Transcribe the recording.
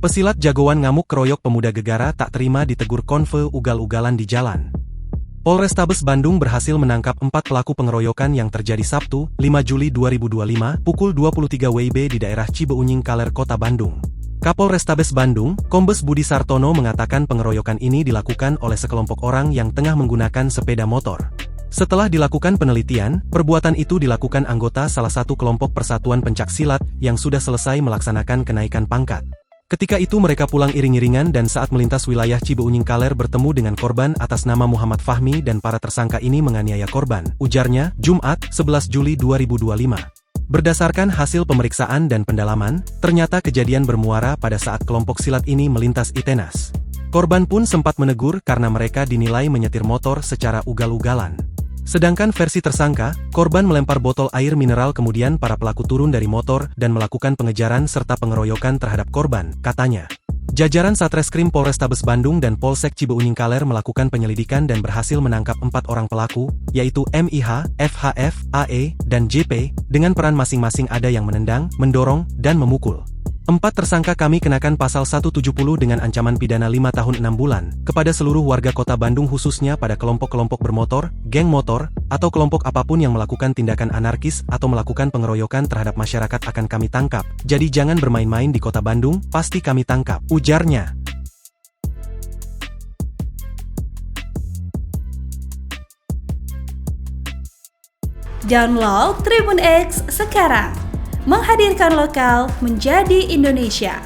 Pesilat jagoan ngamuk keroyok pemuda Gegara tak terima ditegur konve ugal-ugalan di jalan. Polrestabes Bandung berhasil menangkap 4 pelaku pengeroyokan yang terjadi Sabtu, 5 Juli 2025, pukul 23 WIB di daerah Cibeunying Kaler, Kota Bandung. Kapolrestabes Bandung, Kombes Budi Sartono mengatakan pengeroyokan ini dilakukan oleh sekelompok orang yang tengah menggunakan sepeda motor. Setelah dilakukan penelitian, perbuatan itu dilakukan anggota salah satu kelompok Persatuan Pencaksilat yang sudah selesai melaksanakan kenaikan pangkat. Ketika itu mereka pulang iring-iringan dan saat melintas wilayah Cibeunying Kaler bertemu dengan korban atas nama Muhammad Fahmi dan para tersangka ini menganiaya korban, ujarnya, Jumat, 11 Juli 2025. Berdasarkan hasil pemeriksaan dan pendalaman, ternyata kejadian bermuara pada saat kelompok silat ini melintas Itenas. Korban pun sempat menegur karena mereka dinilai menyetir motor secara ugal-ugalan. Sedangkan versi tersangka, korban melempar botol air mineral kemudian para pelaku turun dari motor dan melakukan pengejaran serta pengeroyokan terhadap korban, katanya. Jajaran Satreskrim Polrestabes Bandung dan Polsek Cibeunying Kaler melakukan penyelidikan dan berhasil menangkap 4 orang pelaku, yaitu MIH, FHF, AE, dan JP, dengan peran masing-masing ada yang menendang, mendorong, dan memukul. 4 tersangka kami kenakan pasal 170 dengan ancaman pidana 5 tahun 6 bulan, kepada seluruh warga kota Bandung khususnya pada kelompok-kelompok bermotor, geng motor, atau kelompok apapun yang melakukan tindakan anarkis atau melakukan pengeroyokan terhadap masyarakat akan kami tangkap. Jadi jangan bermain-main di kota Bandung, pasti kami tangkap, ujarnya. Download Tribun X sekarang. Menghadirkan lokal menjadi Indonesia.